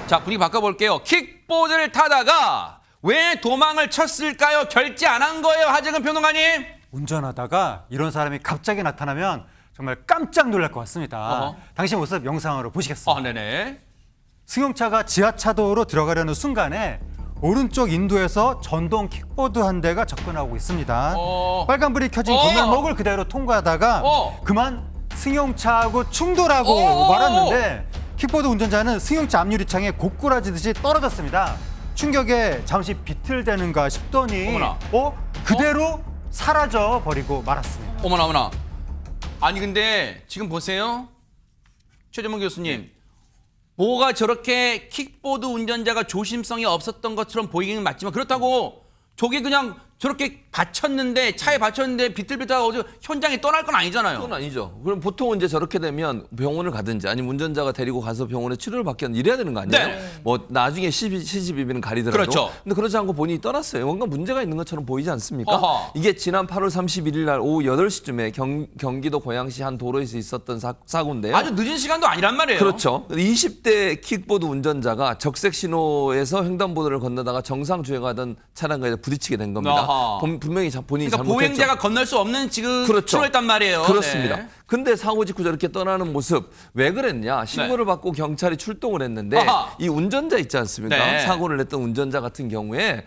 자, 분위기 바꿔볼게요. 킥보드를 타다가 왜 도망을 쳤을까요? 결제 안 한 거예요, 하재근 평론가님? 운전하다가 이런 사람이 갑자기 나타나면 정말 깜짝 놀랄 것 같습니다. 어허. 당시 모습 영상으로 보시겠습니다. 네네. 승용차가 지하차도로 들어가려는 순간에 오른쪽 인도에서 전동 킥보드 한 대가 접근하고 있습니다. 빨간불이 켜진 건널목을 그대로 통과하다가 그만 승용차하고 충돌하고 말았는데 킥보드 운전자는 승용차 앞유리창에 고꾸라지듯이 떨어졌습니다. 충격에 잠시 비틀대는가 싶더니 그대로 사라져 버리고 말았습니다. 어머나. 아니 근데 지금 보세요. 최재문 교수님. 뭐가 저렇게 킥보드 운전자가 조심성이 없었던 것처럼 보이기는 맞지만 그렇다고 저게 그냥 저렇게 차에 받쳤는데 비틀비틀하고 어디 현장에 떠날 건 아니잖아요. 그건 아니죠. 그럼 보통은 이제 저렇게 되면 병원을 가든지 아니면 운전자가 데리고 가서 병원에 치료를 받겠는 이래야 되는 거 아니에요? 네. 뭐 나중에 시시비비는 가리더라도. 그렇죠. 근데 그러지 않고 본인이 떠났어요. 뭔가 문제가 있는 것처럼 보이지 않습니까? 어허. 이게 지난 8월 31일 날 오후 8시쯤에 경기도 고양시 한 도로에서 있었던 사고인데요. 아주 늦은 시간도 아니란 말이에요. 그렇죠. 20대 킥보드 운전자가 적색 신호에서 횡단보도를 건너다가 정상 주행하던 차량과 부딪히게 된 겁니다. 분명히 본인이 그러니까 잘못했죠. 보행자가 건널 수 없는 지금 그렇죠. 신호였단 말이에요. 그렇습니다. 네. 근데 사고 직후 저렇게 떠나는 모습 왜 그랬냐? 신고를 받고 경찰이 출동을 했는데 아하. 이 운전자 있지 않습니까? 네. 사고를 냈던 운전자 같은 경우에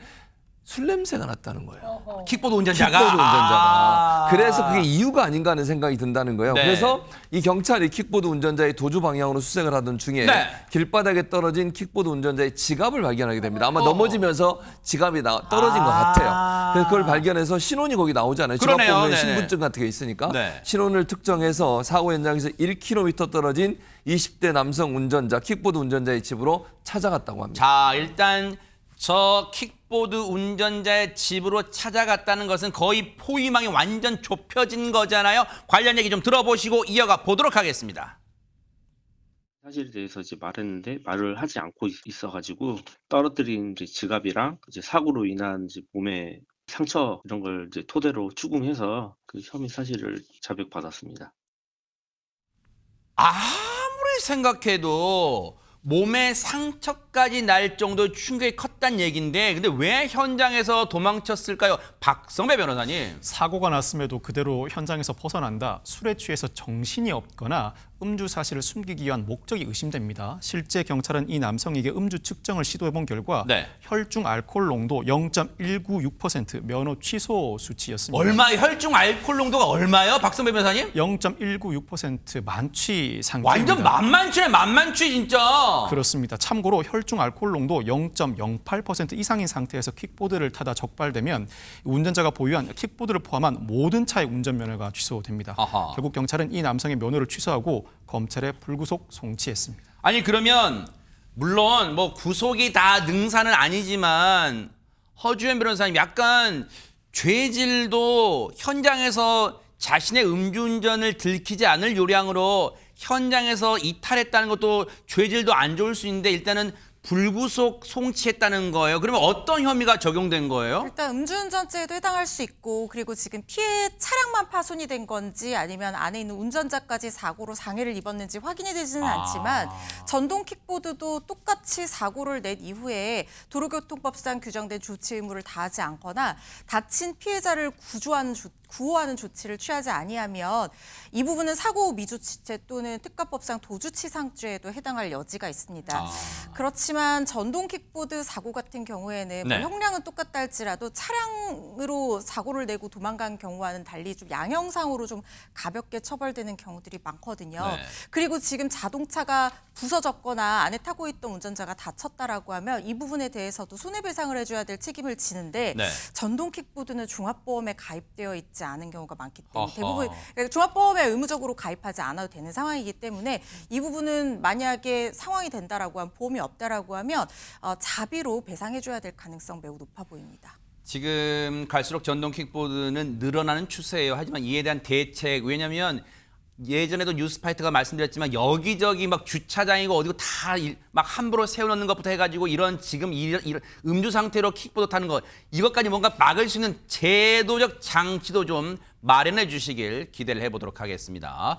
술 냄새가 났다는 거예요. 킥보드 운전자가. 킥보드 운전자가. 그래서 그게 이유가 아닌가 하는 생각이 든다는 거예요. 네. 그래서 이 경찰이 킥보드 운전자의 도주 방향으로 수색을 하던 중에 네. 길바닥에 떨어진 킥보드 운전자의 지갑을 발견하게 됩니다. 아마 넘어지면서 지갑이 떨어진 것 같아요. 그래서 그걸 발견해서 신원이 거기 나오잖아요. 지갑 그러네요. 보면 네네. 신분증 같은 게 있으니까. 네. 신원을 특정해서 사고 현장에서 1km 떨어진 20대 남성 운전자, 킥보드 운전자의 집으로 찾아갔다고 합니다. 자, 일단 저 킥보드 운전자의 집으로 찾아갔다는 것은 거의 포위망이 완전 좁혀진 거잖아요. 관련 얘기 좀 들어보시고 이어가 보도록 하겠습니다. 사실에 대해서 이제 말했는데 말을 하지 않고 있어가지고 떨어뜨린 이제 지갑이랑 이제 사고로 인한 이제 몸에 상처 이런 걸 이제 토대로 추궁해서 그 혐의 사실을 자백받았습니다. 아무리 생각해도 몸에 상처까지 날 정도의 충격이 컸단 얘기인데 근데 왜 현장에서 도망쳤을까요? 박성배 변호사님. 사고가 났음에도 그대로 현장에서 벗어난다. 술에 취해서 정신이 없거나 음주 사실을 숨기기 위한 목적이 의심됩니다. 실제 경찰은 이 남성에게 음주 측정을 시도해본 결과 혈중 알코올 농도 0.196% 면허 취소 수치였습니다. 얼마 혈중 알코올 농도가 얼마요? 박성배 변호사님? 0.196% 만취 상태입니다. 완전 만만치네 만만치 진짜. 그렇습니다. 참고로 혈중 알코올 농도 0.08% 이상인 상태에서 킥보드를 타다 적발되면 운전자가 보유한 킥보드를 포함한 모든 차의 운전면허가 취소됩니다. 아하. 결국 경찰은 이 남성의 면허를 취소하고 검찰에 불구속 송치했습니다. 아니 그러면 물론 뭐 구속이 다 능사는 아니지만 허주현 변호사님 약간 죄질도 현장에서 자신의 음주운전을 들키지 않을 요량으로 현장에서 이탈했다는 것도 죄질도 안 좋을 수 있는데 일단은 불구속 송치했다는 거예요. 그러면 어떤 혐의가 적용된 거예요? 일단 음주운전죄에도 해당할 수 있고 그리고 지금 피해 차량만 파손이 된 건지 아니면 안에 있는 운전자까지 사고로 장애를 입었는지 확인이 되지는 않지만 전동 킥보드도 똑같이 사고를 낸 이후에 도로교통법상 규정된 조치 의무를 다하지 않거나 다친 피해자를 구호하는 조치를 취하지 아니하면 이 부분은 사고 미주치죄 또는 특가법상 도주치상죄에도 해당할 여지가 있습니다. 그렇지만 전동 킥보드 사고 같은 경우에는 뭐 형량은 똑같다 할지라도 차량으로 사고를 내고 도망간 경우와는 달리 좀 양형상으로 좀 가볍게 처벌되는 경우들이 많거든요. 그리고 지금 자동차가 부서졌거나 안에 타고 있던 운전자가 다쳤다라고 하면 이 부분에 대해서도 손해배상을 해줘야 될 책임을 지는데 전동 킥보드는 종합보험에 가입되어 있지 않은 경우가 많기 때문에 대부분 그러니까 종합보험에 의무적으로 가입하지 않아도 되는 상황이기 때문에 이 부분은 만약에 상황이 된다라고 하면 보험이 없다라고 하면 자비로 배상해줘야 될 가능성 매우 높아 보입니다. 지금 갈수록 전동 킥보드는 늘어나는 추세예요. 하지만 이에 대한 대책 왜냐하면 예전에도 뉴스파이터가 말씀드렸지만 여기저기 막 주차장이고 어디고 다 막 함부로 세워놓는 것부터 해가지고 이런 지금 이런 음주 상태로 킥보드 타는 것 이것까지 뭔가 막을 수 있는 제도적 장치도 좀 마련해 주시길 기대를 해보도록 하겠습니다.